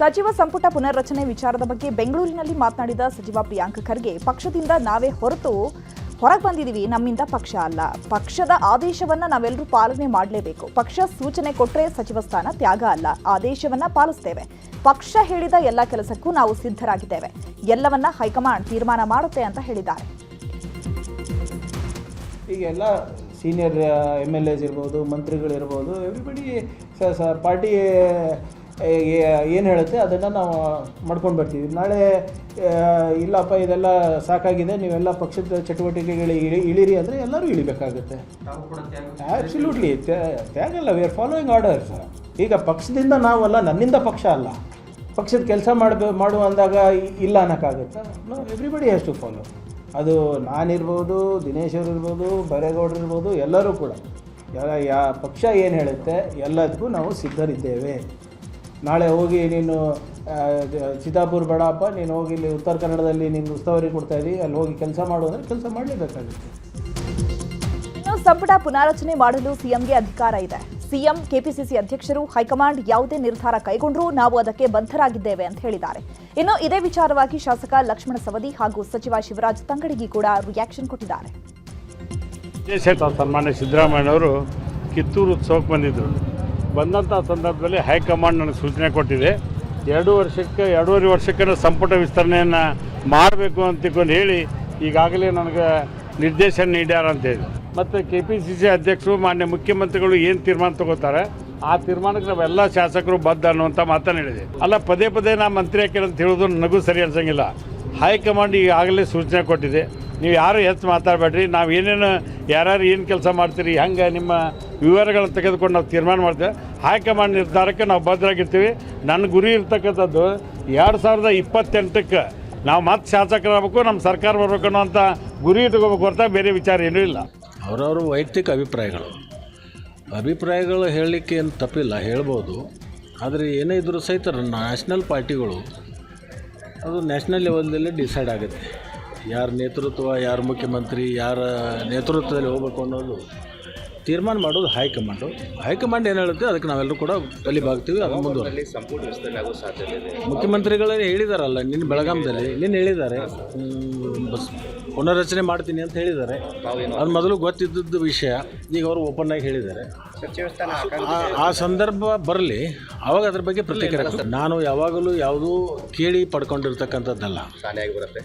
ಸಚಿವ ಸಂಪುಟ ಪುನರ್ರಚನೆ ವಿಚಾರದ ಬಗ್ಗೆ ಬೆಂಗಳೂರಿನಲ್ಲಿ ಮಾತನಾಡಿದ ಸಚಿವ ಪ್ರಿಯಾಂಕ್ ಖರ್ಗೆ, ಪಕ್ಷದಿಂದ ನಾವೇ ಹೊರಗೆ ಬಂದಿದ್ದೀವಿ, ನಮ್ಮಿಂದ ಪಕ್ಷ ಅಲ್ಲ. ಪಕ್ಷದ ಆದೇಶವನ್ನ ನಾವೆಲ್ಲರೂ ಪಾಲನೆ ಮಾಡಲೇಬೇಕು. ಪಕ್ಷ ಸೂಚನೆ ಕೊಟ್ಟರೆ ಸಚಿವ ಸ್ಥಾನ ತ್ಯಾಗ ಅಲ್ಲ, ಆದೇಶವನ್ನ ಪಾಲಿಸ್ತೇವೆ. ಪಕ್ಷ ಹೇಳಿದ ಎಲ್ಲ ಕೆಲಸಕ್ಕೂ ನಾವು ಸಿದ್ಧರಾಗಿದ್ದೇವೆ. ಎಲ್ಲವನ್ನ ಹೈಕಮಾಂಡ್ ತೀರ್ಮಾನ ಮಾಡುತ್ತೆ ಅಂತ ಹೇಳಿದ್ದಾರೆ. ಈಗ ಎಲ್ಲ ಸೀನಿಯರ್ MLAs ಇರ್ಬೋದು, ಮಂತ್ರಿಗಳಿರ್ಬೋದು, ಎವ್ರಿಬಡಿ ಪಾರ್ಟಿ ಏನು ಹೇಳುತ್ತೆ ಅದನ್ನು ನಾವು ಮಾಡ್ಕೊಂಡು ಬರ್ತೀವಿ. ನಾಳೆ ಇಲ್ಲಪ್ಪ ಇದೆಲ್ಲ ಸಾಕಾಗಿದೆ, ನೀವೆಲ್ಲ ಪಕ್ಷದ ಚಟುವಟಿಕೆಗಳಿಗೆ ಇಳಿರಿ ಅಂದರೆ ಎಲ್ಲರೂ ಇಳಿಬೇಕಾಗುತ್ತೆ. ಆ್ಯಬ್ಸಲ್ಯೂಟ್ಲಿ ತ್ಯಾಗಲ್ಲ, ವಿ ಆರ್ ಫಾಲೋಯಿಂಗ್ ಆರ್ಡರ್ಸ್. ಈಗ ಪಕ್ಷದಿಂದ ನಾವಲ್ಲ, ನನ್ನಿಂದ ಪಕ್ಷ ಅಲ್ಲ. ಪಕ್ಷದ ಕೆಲಸ ಮಾಡು ಅಂದಾಗ ಇಲ್ಲ ಅನ್ನೋಕ್ಕಾಗುತ್ತಾ? No, everybody has to follow. ಅದು ನಾನಿರ್ಬೋದು, ದಿನೇಶ್ ಅವರು ಇರ್ಬೋದು, ಬೈರೇಗೌಡರು ಇರ್ಬೋದು, ಎಲ್ಲರೂ ಕೂಡ ಪಕ್ಷ ಏನು ಹೇಳುತ್ತೆ ಎಲ್ಲದಕ್ಕೂ ನಾವು ಸಿದ್ಧರಿದ್ದೇವೆ. ನಾಳೆ ಹೋಗಿ ನೀನು ಚಿತ್ತಾಪುರ ಬೇಡಪ್ಪ, ನೀನು ಹೋಗಿ ಇಲ್ಲಿ ಉತ್ತರ ಕನ್ನಡದಲ್ಲಿ ನೀನು ಉಸ್ತುವಾರಿ ಕೊಡ್ತಾಯಿದ್ದೀವಿ, ಅಲ್ಲಿ ಹೋಗಿ ಕೆಲಸ ಮಾಡು ಅಂದರೆ ಕೆಲಸ ಮಾಡಲೇಬೇಕಾಗುತ್ತೆ. ಇನ್ನು ಸಂಪುಟ ಪುನಾರಚನೆ ಮಾಡಲು ಸಿಎಂಗೆ ಅಧಿಕಾರ ಇದೆ. ಸಿಎಂ, ಕೆಪಿಸಿಸಿ ಅಧ್ಯಕ್ಷರು, ಹೈಕಮಾಂಡ್ ಯಾವುದೇ ನಿರ್ಧಾರ ಕೈಗೊಂಡರೂ ನಾವು ಅದಕ್ಕೆ ಬದ್ಧರಾಗಿದ್ದೇವೆ ಅಂತ ಹೇಳಿದ್ದಾರೆ. ಇನ್ನು ಇದೇ ವಿಚಾರವಾಗಿ ಶಾಸಕ ಲಕ್ಷ್ಮಣ ಸವದಿ ಹಾಗೂ ಸಚಿವ ಶಿವರಾಜ್ ತಂಗಡಗಿ ಕೂಡ ರಿಯಾಕ್ಷನ್ ಕೊಟ್ಟಿದ್ದಾರೆ. ಸನ್ಮಾನ್ಯ ಸಿದ್ದರಾಮಯ್ಯನವರು ಕಿತ್ತೂರು ಉತ್ಸವಕ್ಕೆ ಬಂದಂಥ ಸಂದರ್ಭದಲ್ಲಿ ಹೈಕಮಾಂಡ್ ನನಗೆ ಸೂಚನೆ ಕೊಟ್ಟಿದೆ. 2 ವರ್ಷಕ್ಕೆ ಸಂಪುಟ ವಿಸ್ತರಣೆಯನ್ನು ಮಾಡಬೇಕು ಅಂತಕೊಂಡು ಹೇಳಿ ಈಗಾಗಲೇ ನನಗೆ ನಿರ್ದೇಶನ ನೀಡ್ಯಾರ ಅಂತ ಹೇಳಿ, ಮತ್ತು KPCC ಅಧ್ಯಕ್ಷರು ಮಾನ್ಯ ಮುಖ್ಯಮಂತ್ರಿಗಳು ಏನು ತೀರ್ಮಾನ ತಗೋತಾರೆ ಆ ತೀರ್ಮಾನಕ್ಕೆ ನಾವೆಲ್ಲ ಶಾಸಕರು ಬದ್ಧ ಅನ್ನುವಂಥ ಮಾತನ್ನು ಹೇಳಿದೆ. ಅಲ್ಲ, ಪದೇ ಪದೇ ನಾ ಮಂತ್ರಿ ಹಾಕಿರ ಅಂತ ಹೇಳೋದು ನನಗೂ ಸರಿ ಅನ್ಸಂಗಿಲ್ಲ. ಹೈಕಮಾಂಡ್ ಈಗಾಗಲೇ ಸೂಚನೆ ಕೊಟ್ಟಿದೆ, ನೀವು ಯಾರು ಹೆಚ್ಚು ಮಾತಾಡಬೇಡ್ರಿ, ನಾವು ಯಾರ್ಯಾರು ಏನು ಕೆಲಸ ಮಾಡ್ತೀರಿ, ಹಂಗೆ ನಿಮ್ಮ ವಿವರಗಳನ್ನು ತೆಗೆದುಕೊಂಡು ನಾವು ತೀರ್ಮಾನ ಮಾಡ್ತೇವೆ. ಹೈಕಮಾಂಡ್ ನಿರ್ಧಾರಕ್ಕೆ ನಾವು ಬದ್ಧರಾಗಿರ್ತೀವಿ. ನನ್ನ ಗುರಿ ಇರ್ತಕ್ಕಂಥದ್ದು 2028ಕ್ಕೆ ನಾವು ಮತ್ತೆ ಶಾಸಕರಾಗಬೇಕು, ನಮ್ಮ ಸರ್ಕಾರ ಬರಬೇಕು ಅನ್ನೋಂಥ ಗುರಿ ಇಟ್ಕೋಬೇಕು ಹೊರತ ಬೇರೆ ವಿಚಾರ ಏನೂ ಇಲ್ಲ. ಅವರವ್ರ ವೈಯಕ್ತಿಕ ಅಭಿಪ್ರಾಯಗಳು ಹೇಳಲಿಕ್ಕೆ ಏನು ತಪ್ಪಿಲ್ಲ, ಹೇಳ್ಬೋದು. ಆದರೆ ಏನೇ ಇದ್ದರೂ ಸಹಿತ ನ್ಯಾಷನಲ್ ಪಾರ್ಟಿಗಳು ಅದು ನ್ಯಾಷನಲ್ ಲೆವೆಲ್ದಲ್ಲೇ ಡಿಸೈಡ್ ಆಗುತ್ತೆ. ಯಾರ ನೇತೃತ್ವ, ಯಾರ ಮುಖ್ಯಮಂತ್ರಿ, ಯಾರ ನೇತೃತ್ವದಲ್ಲಿ ಹೋಗಬೇಕು ಅನ್ನೋದು ತೀರ್ಮಾನ ಮಾಡೋದು ಹೈಕಮಾಂಡ್ ಏನು ಹೇಳುತ್ತೆ ಅದಕ್ಕೆ ನಾವೆಲ್ಲರೂ ಕೂಡ ತಲೆಬಾಗ್ತೀವಿ. ಅದು ಮುಂದುವರೆದು ಸಂಪೂರ್ಣ ವಿಸ್ತರಣೆ ಆಗೋ ಸಾಧ್ಯತೆ ಇದೆ. ಮುಖ್ಯಮಂತ್ರಿಗಳೇ ಹೇಳಿದಾರಲ್ಲ, ನಿನ್ನ ಬೆಳಗಾಂದಲ್ಲಿ ಹೇಳಿದ್ದಾರೆ, ಪುನರ್ರಚನೆ ಮಾಡ್ತೀನಿ ಅಂತ ಹೇಳಿದ್ದಾರೆ. ಅದು ಮೊದಲು ಗೊತ್ತಿದ್ದದ್ದು ವಿಷಯ, ಈಗ ಅವರು ಓಪನ್ ಆಗಿ ಹೇಳಿದ್ದಾರೆ. ಆ ಸಂದರ್ಭ ಬರಲಿ, ಆವಾಗ ಅದ್ರ ಬಗ್ಗೆ ಪ್ರತಿಕ್ರಿಯೆ. ನಾನು ಯಾವಾಗಲೂ ಯಾವುದೂ ಕೇಳಿ ಪಡ್ಕೊಂಡಿರ್ತಕ್ಕಂಥದ್ದಲ್ಲ, ಬರುತ್ತೆ.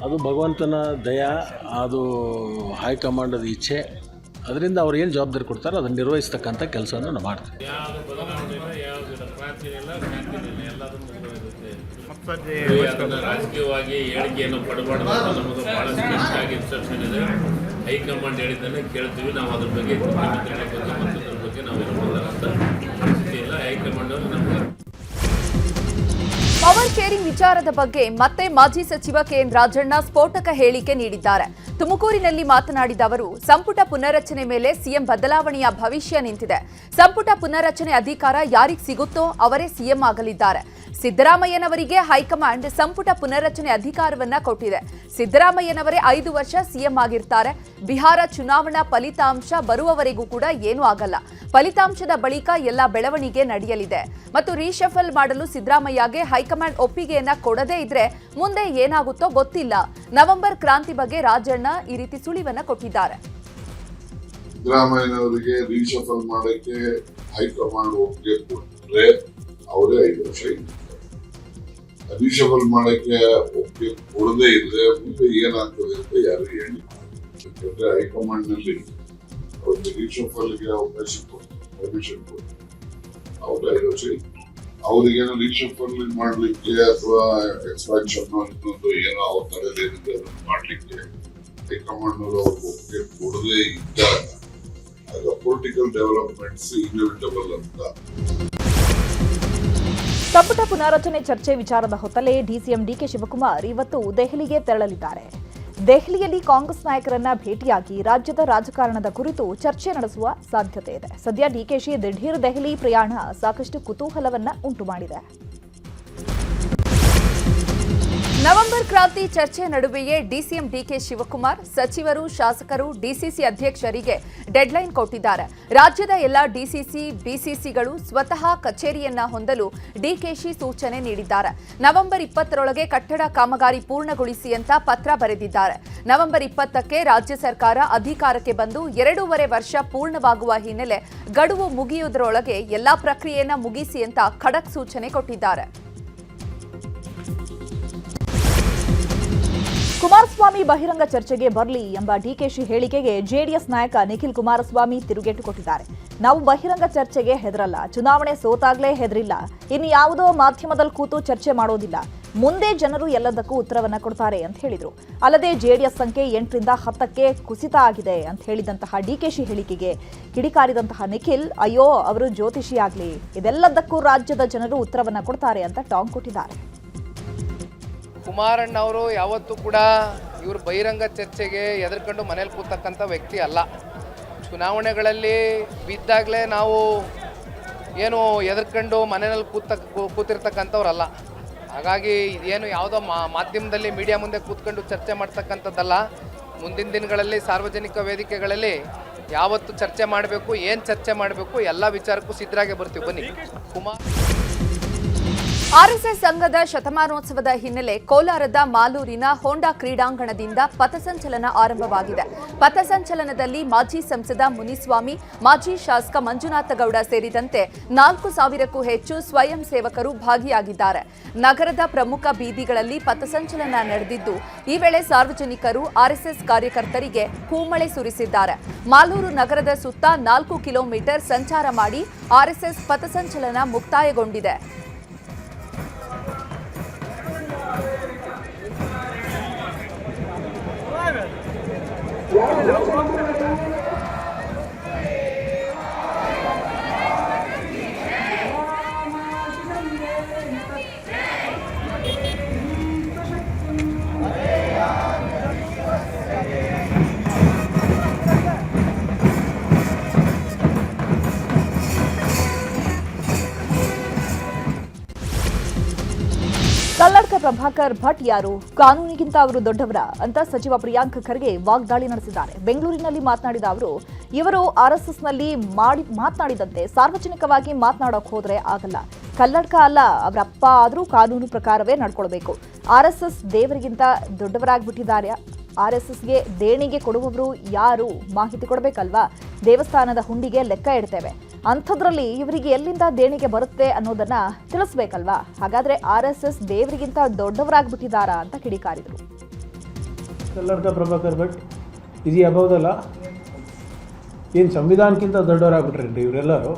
ಅದು ಭಗವಂತನ ದಯಾ, ಅದು ಹೈಕಮಾಂಡದ ಇಚ್ಛೆ. ಅದರಿಂದ ಅವ್ರು ಏನು ಜವಾಬ್ದಾರಿ ಕೊಡ್ತಾರೆ ಅದನ್ನು ನಿರ್ವಹಿಸ್ತಕ್ಕಂಥ ಕೆಲಸವನ್ನು ನಾವು ಮಾಡ್ತೀವಿ. ರಾಜಕೀಯವಾಗಿ ಹೇಳಿಕೆಯನ್ನು ಪಡಬಾರ್ದು ಅನ್ನೋದು ಬಹಳಷ್ಟು ಹೆಚ್ಚಾಗಿ ಇನ್ಸ್ಟ್ರಕ್ಷನ್ ಇದೆ. ಹೈಕಮಾಂಡ್ ಹೇಳಿದ್ದನ್ನೇ ಕೇಳ್ತೀವಿ ನಾವು. ಅದ್ರ ಬಗ್ಗೆ ಮತ್ತದ್ರ ಬಗ್ಗೆ ನಾವು ಇಲ್ಲ. ಹೈಕಮಾಂಡ್ ಅವರು ನಮ್ಗೆ ಪವರ್ ಶೇರಿಂಗ್ ವಿಚಾರದ ಬಗ್ಗೆ ಮತ್ತೆ ಮಾಜಿ ಸಚಿವ KN ರಾಜಣ್ಣ ಸ್ಫೋಟಕ ಹೇಳಿಕೆ ನೀಡಿದ್ದಾರೆ. ತುಮಕೂರಿನಲ್ಲಿ ಮಾತನಾಡಿದ ಅವರು, ಸಂಪುಟ ಪುನರ್ರಚನೆ ಮೇಲೆ ಸಿಎಂ ಬದಲಾವಣೆಯ ಭವಿಷ್ಯ ನಿಂತಿದೆ. ಸಂಪುಟ ಪುನರ್ರಚನೆ ಅಧಿಕಾರ ಯಾರಿಗೆ ಸಿಗುತ್ತೋ ಅವರೇ ಸಿಎಂ ಆಗಲಿದ್ದಾರೆ. ಸಿದ್ದರಾಮಯ್ಯನವರಿಗೆ ಹೈಕಮಾಂಡ್ ಸಂಪುಟ ಪುನರ್ರಚನೆ ಅಧಿಕಾರವನ್ನ ಕೊಟ್ಟಿದೆ. ಸಿದ್ದರಾಮಯ್ಯನವರೇ 5 ವರ್ಷ ಸಿಎಂ ಆಗಿರ್ತಾರೆ. ಬಿಹಾರ ಚುನಾವಣಾ ಫಲಿತಾಂಶ ಬರುವವರೆಗೂ ಕೂಡ ಏನೂ ಆಗಲ್ಲ. ಫಲಿತಾಂಶದ ಬಳಿಕ ಎಲ್ಲ ಬೆಳವಣಿಗೆ ನಡೆಯಲಿದೆ ಮತ್ತು ರೀಶಫಲ್ ಮಾಡಲು ಸಿದ್ದರಾಮಯ್ಯಗೆ ಹೈಕಮಾಂಡ್ ಒಪ್ಪಿಗೆಯನ್ನ ಕೊಡದೇ ಇದ್ರೆ ಮುಂದೆ ಏನಾಗುತ್ತೋ ಗೊತ್ತಿಲ್ಲ. ನವೆಂಬರ್ ಕ್ರಾಂತಿ ಬಗ್ಗೆ ರಾಜಣ್ಣ ಈ ರೀತಿ ಸುಳಿವನ್ನ ಕೊಟ್ಟಿದ್ದಾರೆ. ಸಿದ್ದರಾಮಯ್ಯನವರಿಗೆ ರೀಶಫಲ್ ಮಾಡಕ್ಕೆ ಹೈಕಮಾಂಡ್ ಒಪ್ಪಿಗೆ ಕೊಟ್ಟರೆ ಅವರೇ 5 ವರ್ಷ ರೀಶಫಲ್ ಮಾಡಕ್ಕೆ ಒಪ್ಪಿಗೆ ಕೊಡದೇ ಇದ್ರೆ ಮುಂದೆ ಏನಾಗ್ತದೆ ಅಂತ ಯಾರು ಹೇಳಿ. ಯಾಕಂದ್ರೆ ಹೈಕಮಾಂಡ್ ನಲ್ಲಿ ಅವ್ರಿಗೆ ರೀಶಫಲ್ಗೆ ಅವಕಾಶ ಕೊಟ್ಟು ಪರ್ಮಿಷನ್ ಕೊಟ್ಟು ಅವ್ರು 5 ವರ್ಷ ಅವ್ರಿಗೇನೋ ರೀಶಫಲ್ ಮಾಡ್ಲಿಕ್ಕೆ ಅಥವಾ ಎಕ್ಸ್ಪಾನ್ಷನ್ ಇನ್ನೊಂದು ಏನೋ ಅವ್ರ ತಡೆದೇನಿದೆ ಅದನ್ನು ಮಾಡ್ಲಿಕ್ಕೆ ಹೈಕಮಾಂಡ್ ಅವರು ಅವ್ರಿಗೆ ಒಪ್ಪಿಗೆ ಕೊಡದೇ ಇದ್ದಾಗ ಆಗ ಪೊಲಿಟಿಕಲ್ ಡೆವಲಪ್ಮೆಂಟ್ಸ್ ಇನ್ಎವಿಟಬಲ್ ಅಂತ. ಸಂಪುಟ ಪುನಾರಚನೆ ಚರ್ಚೆ ವಿಚಾರದ ಹೊತ್ತಲೇ ಡಿಸಿಎಂ DK ಶಿವಕುಮಾರ್ ಇವತ್ತು ದೆಹಲಿಗೆ ತೆರಳಲಿದ್ದಾರೆ. ದೆಹಲಿಯಲ್ಲಿ ಕಾಂಗ್ರೆಸ್ ನಾಯಕರನ್ನ ಭೇಟಿಯಾಗಿ ರಾಜ್ಯದ ರಾಜಕಾರಣದ ಕುರಿತು ಚರ್ಚೆ ನಡೆಸುವ ಸಾಧ್ಯತೆ ಇದೆ. ಸದ್ಯ DKಶಿ ದಿಢೀರ್ ದೆಹಲಿ ಪ್ರಯಾಣ ಸಾಕಷ್ಟು ಕುತೂಹಲವನ್ನ ಉಂಟು ಮಾಡಿದೆ. ನವೆಂಬರ್ ಕ್ರಾಂತಿ ಚರ್ಚೆ ನಡುವೆಯೇ ಡಿಸಿಎಂ ಡಿಕೆ ಶಿವಕುಮಾರ್ ಸಚಿವರು, ಶಾಸಕರು, ಡಿಸಿಸಿ ಅಧ್ಯಕ್ಷರಿಗೆ ಡೆಡ್ಲೈನ್ ಕೊಟ್ಟಿದ್ದಾರೆ. ರಾಜ್ಯದ ಎಲ್ಲ ಡಿಸಿಸಿ, ಬಿಸಿಸಿಗಳು ಸ್ವತಃ ಕಚೇರಿಯನ್ನ ಹೊಂದಲು ಡಿಕೆಶಿ ಸೂಚನೆ ನೀಡಿದ್ದಾರೆ. ನವೆಂಬರ್ 20ರೊಳಗೆ ಕಟ್ಟಡ ಕಾಮಗಾರಿ ಪೂರ್ಣಗೊಳಿಸಿ ಅಂತ ಪತ್ರ ಬರೆದಿದ್ದಾರೆ. ನವೆಂಬರ್ 20ಕ್ಕೆ ರಾಜ್ಯ ಸರ್ಕಾರ ಅಧಿಕಾರಕ್ಕೆ ಬಂದು 2.5 ವರ್ಷ ಪೂರ್ಣವಾಗುವ ಹಿನ್ನೆಲೆ ಗಡುವು ಮುಗಿಯುವುದರೊಳಗೆ ಎಲ್ಲಾ ಪ್ರಕ್ರಿಯೆಯನ್ನ ಮುಗಿಸಿ ಅಂತ ಖಡಕ್ ಸೂಚನೆ ಕೊಟ್ಟಿದ್ದಾರೆ. ಕುಮಾರಸ್ವಾಮಿ ಬಹಿರಂಗ ಚರ್ಚೆಗೆ ಬರಲಿ ಎಂಬ ಡಿಕೆಶಿ ಹೇಳಿಕೆಗೆ ಜೆಡಿಎಸ್ ನಾಯಕ ನಿಖಿಲ್ ಕುಮಾರಸ್ವಾಮಿ ತಿರುಗೇಟು ಕೊಟ್ಟಿದ್ದಾರೆ. ನಾವು ಬಹಿರಂಗ ಚರ್ಚೆಗೆ ಹೆದರಲ್ಲ, ಚುನಾವಣೆ ಸೋತಾಗ್ಲೇ ಹೆದರಿಲ್ಲ, ಇನ್ನು ಯಾವುದೋ ಮಾಧ್ಯಮದಲ್ಲಿ ಕೂತು ಚರ್ಚೆ ಮಾಡೋದಿಲ್ಲ, ಮುಂದೆ ಜನರು ಎಲ್ಲದಕ್ಕೂ ಉತ್ತರವನ್ನ ಕೊಡ್ತಾರೆ ಅಂತ ಹೇಳಿದ್ರು. ಅಲ್ಲದೆ ಜೆಡಿಎಸ್ ಸಂಖ್ಯೆ 8ರಿಂದ 10ಕ್ಕೆ ಕುಸಿತ ಆಗಿದೆ ಅಂತ ಹೇಳಿದಂತಹ ಡಿಕೆಶಿ ಹೇಳಿಕೆಗೆ ಕಿಡಿಕಾರಿದಂತಹ ನಿಖಿಲ್, ಅಯ್ಯೋ ಅವರು ಜ್ಯೋತಿಷಿ ಆಗ್ಲಿ, ಇದೆಲ್ಲದಕ್ಕೂ ರಾಜ್ಯದ ಜನರು ಉತ್ತರವನ್ನ ಕೊಡ್ತಾರೆ ಅಂತ ಟಾಂಗ್ ಕೊಟ್ಟಿದ್ದಾರೆ. ಕುಮಾರಣ್ಣ ಅವರು ಯಾವತ್ತೂ ಕೂಡ ಇವರು ಬಹಿರಂಗ ಚರ್ಚೆಗೆ ಎದುರ್ಕೊಂಡು ಮನೇಲಿ ಕೂತಕ್ಕಂಥ ವ್ಯಕ್ತಿ ಅಲ್ಲ. ಚುನಾವಣೆಗಳಲ್ಲಿ ಬಿದ್ದಾಗಲೇ ನಾವು ಏನು ಎದುರ್ಕೊಂಡು ಮನೆಯಲ್ಲಿ ಕೂತಿರ್ತಕ್ಕಂಥವ್ರಲ್ಲ. ಹಾಗಾಗಿ ಇದೇನು ಯಾವುದೋ ಮಾಧ್ಯಮದಲ್ಲಿ ಮೀಡಿಯಾ ಮುಂದೆ ಕೂತ್ಕೊಂಡು ಚರ್ಚೆ ಮಾಡ್ತಕ್ಕಂಥದ್ದಲ್ಲ. ಮುಂದಿನ ದಿನಗಳಲ್ಲಿ ಸಾರ್ವಜನಿಕ ವೇದಿಕೆಗಳಲ್ಲಿ ಯಾವತ್ತು ಚರ್ಚೆ ಮಾಡಬೇಕು, ಏನು ಚರ್ಚೆ ಮಾಡಬೇಕು, ಎಲ್ಲ ವಿಚಾರಕ್ಕೂ ಸಿದ್ಧರಾಗಿ ಬರ್ತೀವಿ. ಬನ್ನಿ. ಆರ್ಎಸ್ಎಸ್ ಸಂಘದ ಶತಮಾನೋತ್ಸವದ ಹಿನ್ನೆಲೆ ಕೋಲಾರದ ಮಾಲೂರಿನ ಹೋಂಡಾ ಕ್ರೀಡಾಂಗಣದಿಂದ ಪಥಸಂಚಲನ ಆರಂಭವಾಗಿದೆ. ಪಥಸಂಚಲನದಲ್ಲಿ ಮಾಜಿ ಸಂಸದ ಮುನಿಸ್ವಾಮಿ, ಮಾಜಿ ಶಾಸಕ ಮಂಜುನಾಥ ಗೌಡ ಸೇರಿದಂತೆ 4,000ಕ್ಕೂ ಹೆಚ್ಚು ಸ್ವಯಂ ಸೇವಕರು ಭಾಗಿಯಾಗಿದ್ದಾರೆ. ನಗರದ ಪ್ರಮುಖ ಬೀದಿಗಳಲ್ಲಿ ಪಥಸಂಚಲನ ನಡೆದಿದ್ದು, ಈ ವೇಳೆ ಸಾರ್ವಜನಿಕರು ಆರ್ಎಸ್ಎಸ್ ಕಾರ್ಯಕರ್ತರಿಗೆ ಹೂಮಳೆ ಸುರಿಸಿದ್ದಾರೆ. ಮಾಲೂರು ನಗರದ ಸುತ್ತ 4 ಕಿಲೋಮೀಟರ್ ಸಂಚಾರ ಮಾಡಿ ಆರ್ಎಸ್ಎಸ್ ಪಥಸಂಚಲನ ಮುಕ್ತಾಯಗೊಂಡಿದೆ. ಕಲ್ಲಡ್ಕ ಪ್ರಭಾಕರ್ ಭಟ್ ಯಾರು? ಕಾನೂನಿಗಿಂತ ಅವರು ದೊಡ್ಡವರ ಅಂತ ಸಚಿವ ಪ್ರಿಯಾಂಕ್ ಖರ್ಗೆ ವಾಗ್ದಾಳಿ ನಡೆಸಿದ್ದಾರೆ. ಬೆಂಗಳೂರಿನಲ್ಲಿ ಮಾತನಾಡಿದ ಅವರು, ಇವರು ಆರ್ಎಸ್ಎಸ್ನಲ್ಲಿ ಮಾತನಾಡಿದಂತೆ ಸಾರ್ವಜನಿಕವಾಗಿ ಮಾತನಾಡೋಕೆ ಹೋದ್ರೆ ಆಗಲ್ಲ. ಕಲ್ಲಡ್ಕ ಅಲ್ಲ, ಅವರಪ್ಪ ಆದರೂ ಕಾನೂನು ಪ್ರಕಾರವೇ ನಡ್ಕೊಳ್ಬೇಕು. ಆರ್ಎಸ್ಎಸ್ ದೇವರಿಗಿಂತ ದೊಡ್ಡವರಾಗ್ಬಿಟ್ಟಿದ್ದಾರೆ. ಆರ್ಎಸ್ಎಸ್ಗೆ ದೇಣಿಗೆ ಕೊಡುವವರು ಯಾರು ಮಾಹಿತಿ ಕೊಡಬೇಕಲ್ವಾ? ದೇವಸ್ಥಾನದ ಹುಂಡಿಗೆ ಲೆಕ್ಕ ಇಡ್ತೇವೆ, ಅಂಥದ್ರಲ್ಲಿ ಇವರಿಗೆ ಎಲ್ಲಿಂದ ದೇಣಿಗೆ ಬರುತ್ತೆ ಅನ್ನೋದನ್ನ ತಿಳಿಸ್ಬೇಕಲ್ವಾ? ಹಾಗಾದ್ರೆ ಆರ್ಎಸ್ಎಸ್ ದೇವರಿಗಿಂತ ದೊಡ್ಡವರಾಗ್ಬಿಟ್ಟಿದ್ದಾರಾ ಅಂತ ಕಿಡಿಕಾರಿದ್ರು. ಕಲ್ಲಡ್ಕ ಪ್ರಭಾಕರ್ ಭಟ್ ಇದು ಅಬೌದಲ್ಲ, ಏನು ಸಂವಿಧಾನಕ್ಕಿಂತ ದೊಡ್ಡವರಾಗ್ಬಿಟ್ರಿ ಇವರೆಲ್ಲರೂ?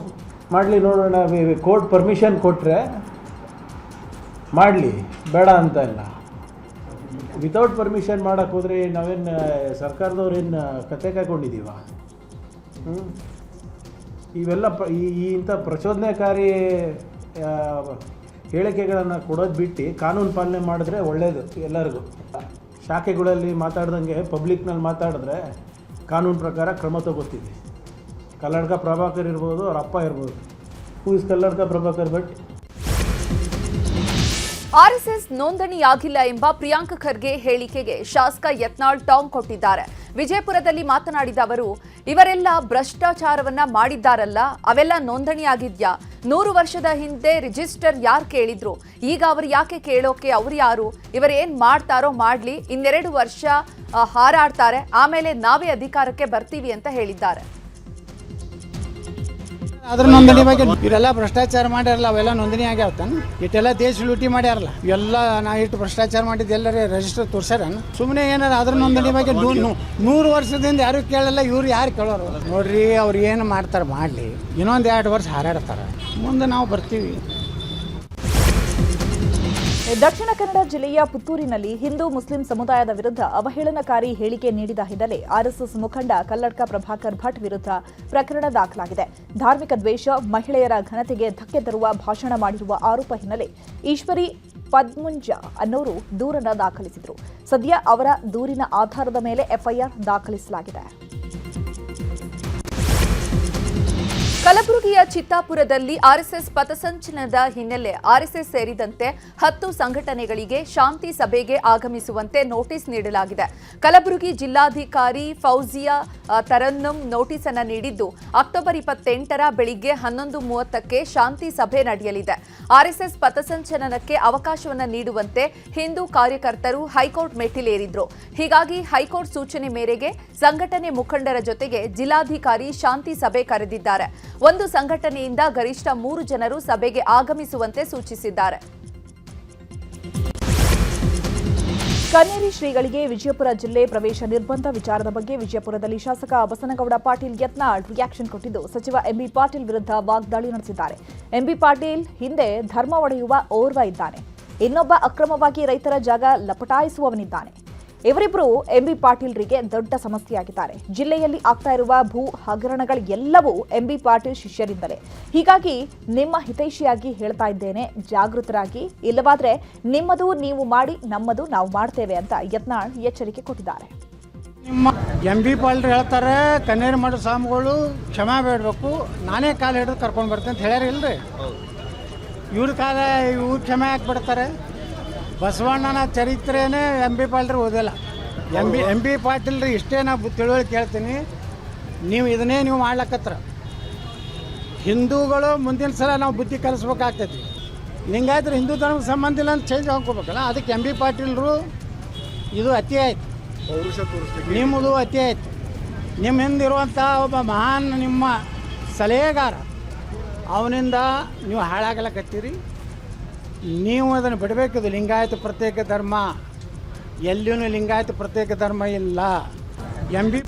ಮಾಡಲಿ ನೋಡೋಣ, ಕೋರ್ಟ್ ಪರ್ಮಿಷನ್ ಕೊಟ್ಟರೆ ಮಾಡಲಿ, ಬೇಡ ಅಂತ ಇಲ್ಲ. ವಿತೌಟ್ ಪರ್ಮಿಷನ್ ಮಾಡೋಕ್ಕೆ ಹೋದರೆ ನಾವೇನು ಸರ್ಕಾರದವ್ರೇನು ಕತೆ ಕಾಯ್ಕೊಂಡಿದ್ದೀವ? ಇವೆಲ್ಲ ಇಂಥ ಪ್ರಚೋದನೆಕಾರಿ ಹೇಳಿಕೆಗಳನ್ನು ಕೊಡೋದು ಬಿಟ್ಟು ಕಾನೂನು ಪಾಲನೆ ಮಾಡಿದ್ರೆ ಒಳ್ಳೆಯದು ಎಲ್ಲರಿಗೂ. ಶಾಖೆಗಳಲ್ಲಿ ಮಾತಾಡ್ದಂಗೆ ಪಬ್ಲಿಕ್ನಲ್ಲಿ ಮಾತಾಡಿದ್ರೆ ಕಾನೂನು ಪ್ರಕಾರ ಕ್ರಮ ತಗೋತೀವಿ. ಕಲ್ಲಡ್ಕ ಪ್ರಭಾಕರ್ ಇರ್ಬೋದು, ಅವ್ರ ಅಪ್ಪ ಇರ್ಬೋದು. Who is Kalladka Prabhakar Bhat? RSS ನೋಂದಣಿಯಾಗಿಲ್ಲ ಎಂಬ ಪ್ರಿಯಾಂಕ್ ಖರ್ಗೆ ಹೇಳಿಕೆಗೆ ಶಾಸಕ ಯತ್ನಾಳ್ ಟಾಂಗ್ ಕೊಟ್ಟಿದ್ದಾರೆ. ವಿಜಯಪುರದಲ್ಲಿ ಮಾತನಾಡಿದ ಅವರು, ಇವರೆಲ್ಲ ಭ್ರಷ್ಟಾಚಾರವನ್ನ ಮಾಡಿದ್ದಾರಲ್ಲ, ಅವೆಲ್ಲ ನೋಂದಣಿಯಾಗಿದ್ಯಾ? 100 ವರ್ಷದ ಹಿಂದೆ ರಿಜಿಸ್ಟರ್ ಯಾರು ಕೇಳಿದ್ರು? ಈಗ ಅವರು ಯಾಕೆ ಕೇಳೋಕೆ ಅವ್ರು ಯಾರು? ಇವರೇನ್ ಮಾಡ್ತಾರೋ ಮಾಡ್ಲಿ, 2 ವರ್ಷ ಹಾರಾಡ್ತಾರೆ, ಆಮೇಲೆ ನಾವೇ ಅಧಿಕಾರಕ್ಕೆ ಬರ್ತೀವಿ ಅಂತ ಹೇಳಿದ್ದಾರೆ. ಅದ್ರ ನೋಂದಣಿ ಬಗ್ಗೆ ಇವರೆಲ್ಲ ಭ್ರಷ್ಟಾಚಾರ ಮಾಡ್ಯಾರಲ್ಲ, ಅವೆಲ್ಲ ನೋಂದಣಿ ಆಗ್ಯಾವತ್ತಾನ? ಇಟ್ಟೆಲ್ಲ ದೇಶ ಲೂಟಿ ಮಾಡ್ಯಾರಲ್ಲ, ಇವೆಲ್ಲ ನಾ ಇಟ್ಟು ಭ್ರಷ್ಟಾಚಾರ ಮಾಡಿದ್ದು ಎಲ್ಲರೇ ರಿಜಿಸ್ಟರ್ ತೋರ್ಸ್ಯಾರ? ಸುಮ್ಮನೆ ಏನಾರ ಅದ್ರ ನೋಂದಣಿ ಬಗ್ಗೆ 100 ವರ್ಷದಿಂದ ಯಾರು ಕೇಳಲ್ಲ, ಇವ್ರು ಯಾರು ಕೇಳೋರು? ನೋಡ್ರಿ, ಅವ್ರು ಏನು ಮಾಡ್ತಾರೆ ಮಾಡಲಿ, ಇನ್ನೊಂದು 2 ವರ್ಷ ಹಾರಾಡ್ತಾರೆ, ಮುಂದೆ ನಾವು ಬರ್ತೀವಿ. ದಕ್ಷಿಣ ಕನ್ನಡ ಜಿಲ್ಲೆಯ ಪುತ್ತೂರಿನಲ್ಲಿ ಹಿಂದೂ ಮುಸ್ಲಿಂ ಸಮುದಾಯದ ವಿರುದ್ಧ ಅವಹೇಳನಕಾರಿ ಹೇಳಿಕೆ ನೀಡಿದ ಹಿನ್ನೆಲೆ ಆರ್ಎಸ್ಎಸ್ ಮುಖಂಡ ಕಲ್ಲಡ್ಕ ಪ್ರಭಾಕರ್ ಭಟ್ ವಿರುದ್ಧ ಪ್ರಕರಣ ದಾಖಲಾಗಿದೆ. ಧಾರ್ಮಿಕ ದ್ವೇಷ, ಮಹಿಳೆಯರ ಘನತೆಗೆ ಧಕ್ಕೆ ತರುವ ಭಾಷಣ ಮಾಡಿರುವ ಆರೋಪ ಹಿನ್ನೆಲೆ ಈಶ್ವರಿ ಪದ್ಮುಂಜ ಅನ್ನೋರು ದೂರನ್ನು ದಾಖಲಿಸಿದರು. ಸದ್ಯ ಅವರ ದೂರಿನ ಆಧಾರದ ಮೇಲೆ ಎಫ್ಐಆರ್ ದಾಖಲಿಸಲಾಗಿದೆ. ಕಲಬುರಗಿಯ ಚಿತ್ತಾಪುರದಲ್ಲಿ ಆರ್ಎಸ್ಎಸ್ ಪಥಸಂಚಲನದ ಹಿನ್ನೆಲೆ ಆರ್ಎಸ್ಎಸ್ ಸೇರಿದಂತೆ 10 ಸಂಘಟನೆಗಳಿಗೆ ಶಾಂತಿ ಸಭೆಗೆ ಆಗಮಿಸುವಂತೆ ನೋಟಿಸ್ ನೀಡಲಾಗಿದೆ. ಕಲಬುರಗಿ ಜಿಲ್ಲಾಧಿಕಾರಿ ಫೌಜಿಯಾ ತರನ್ನಂ ನೋಟಿಸ್ ಅನ್ನು ನೀಡಿದ್ದು ಅಕ್ಟೋಬರ್ 28ರ ಬೆಳಿಗ್ಗೆ 11:30ಕ್ಕೆ ಶಾಂತಿ ಸಭೆ ನಡೆಯಲಿದೆ. ಆರ್ಎಸ್ಎಸ್ ಪಥಸಂಚಲನಕ್ಕೆ ಅವಕಾಶವನ್ನು ನೀಡುವಂತೆ ಹಿಂದೂ ಕಾರ್ಯಕರ್ತರು ಹೈಕೋರ್ಟ್ ಮೆಟ್ಟಿಲೇರಿದ್ರು. ಹೀಗಾಗಿ ಹೈಕೋರ್ಟ್ ಸೂಚನೆ ಮೇರೆಗೆ ಸಂಘಟನೆ ಮುಖಂಡರ ಜೊತೆಗೆ ಜಿಲ್ಲಾಧಿಕಾರಿ ಶಾಂತಿ ಸಭೆ ಕರೆದಿದ್ದಾರೆ. ಒಂದು ಸಂಘಟನೆಯಿಂದ ಗರಿಷ್ಠ 3 ಜನರು ಸಭೆಗೆ ಆಗಮಿಸುವಂತೆ ಸೂಚಿಸಿದ್ದಾರೆ. ಕನ್ನೇರಿ ಶ್ರೀಗಳಿಗೆ ವಿಜಯಪುರ ಜಿಲ್ಲೆ ಪ್ರವೇಶ ನಿರ್ಬಂಧ ವಿಚಾರದ ಬಗ್ಗೆ ವಿಜಯಪುರದಲ್ಲಿ ಶಾಸಕ ಬಸನಗೌಡ ಪಾಟೀಲ್ ಯತ್ನಾಳ್ ರಿಯಾಕ್ಷನ್ ಕೊಟ್ಟಿದ್ದು ಸಚಿವ ಎಂಬಿ ಪಾಟೀಲ್ ವಿರುದ್ಧ ವಾಗ್ದಾಳಿ ನಡೆಸಿದ್ದಾರೆ. ಎಂಬಿ ಪಾಟೀಲ್ ಹಿಂದೆ ಧರ್ಮ ಒಡೆಯುವ ಓರ್ವ ಇದ್ದಾನೆ, ಇನ್ನೊಬ್ಬ ಅಕ್ರಮವಾಗಿ ರೈತರ ಜಾಗ ಲಪಟಾಯಿಸುವವನಿದ್ದಾನೆ. ಇವರಿಬ್ಬರು ಎಂಬಿ ಪಾಟೀಲ್ರಿಗೆ ದೊಡ್ಡ ಸಮಸ್ಯೆಯಾಗಿದ್ದಾರೆ. ಜಿಲ್ಲೆಯಲ್ಲಿ ಆಗ್ತಾ ಇರುವ ಭೂ ಹಗರಣಗಳೆಲ್ಲವೂ ಎಂಬಿ ಪಾಟೀಲ್ ಶಿಷ್ಯರಿಂದಲೇ. ಹೀಗಾಗಿ ನಿಮ್ಮ ಹಿತೈಷಿಯಾಗಿ ಹೇಳ್ತಾ ಇದ್ದೇನೆ, ಜಾಗೃತರಾಗಿ, ಇಲ್ಲವಾದ್ರೆ ನಿಮ್ಮದು ನೀವು ಮಾಡಿ, ನಮ್ಮದು ನಾವು ಮಾಡ್ತೇವೆ ಅಂತ ಯತ್ನಾಳ್ ಎಚ್ಚರಿಕೆ ಕೊಟ್ಟಿದ್ದಾರೆ. ನಿಮ್ಮ ಎಂಬಿ ಪಾಟೀಲ್ ಹೇಳ್ತಾರೆ ಕನ್ನೇರಿ ಮಠ ಸ್ವಾಮಿಗಳು ಕ್ಷಮೆ ಬೇಡಬೇಕು, ನಾನೇ ಕಾಲು ಹಿಡಿದು ಕರ್ಕೊಂಡು ಬರ್ತೇನೆ ಅಂತ ಹೇಳ್ಯಾರ ಇಲ್ರಿ. ಇವ್ರ ಕ್ಷಮೆ ಯಾಕೆ ಬಿಡ್ತಾರೆ? ಬಸವಣ್ಣನ ಚರಿತ್ರೆನೇ ಎಂಬಿ ಪಾಟೀಲ್ ಓದಿಲ್ಲ. ಎಂಬಿ ಪಾಟೀಲ್ ರೀ ಇಷ್ಟೇ ನಾವು ತಿಳುವಳಿಕೆ ಹೇಳ್ತೀನಿ, ನೀವು ಇದನ್ನೇ ನೀವು ಮಾಡ್ಲಕ್ಕತ್ರ ಹಿಂದೂಗಳು ಮುಂದಿನ ಸಲ ನಾವು ಬುದ್ಧಿ ಕಲಿಸ್ಬೇಕಾಗ್ತೈತಿ. ಹಿಂಗಾಯ್ತು ಹಿಂದೂ ಧರ್ಮಕ್ಕೆ ಸಂಬಂಧ ಇಲ್ಲ ಅಂತ ಚೇಂಜ್ ಹಾಕೋಬೇಕಲ್ಲ. ಅದಕ್ಕೆ ಎಂಬಿ ಪಾಟೀಲ್ರು ಇದು ಅತಿ ಆಯ್ತು, ನಿಮ್ಮದು ಅತಿ ಆಯ್ತು. ನಿಮ್ಮ ಹಿಂದಿರುವಂಥ ಒಬ್ಬ ಮಹಾನ್ ನಿಮ್ಮ ಸಲಹೆಗಾರ, ಅವನಿಂದ ನೀವು ಹಾಳಾಗಲಕತ್ತೀರಿ. ನೀವು ಅದನ್ನು ಬಿಡಬೇಕಿದು. ಲಿಂಗಾಯತ ಪ್ರತ್ಯೇಕ ಧರ್ಮ, ಎಲ್ಲಿಯೂ ಲಿಂಗಾಯತ ಪ್ರತ್ಯೇಕ ಧರ್ಮ ಇಲ್ಲ. ಎಂಬಿ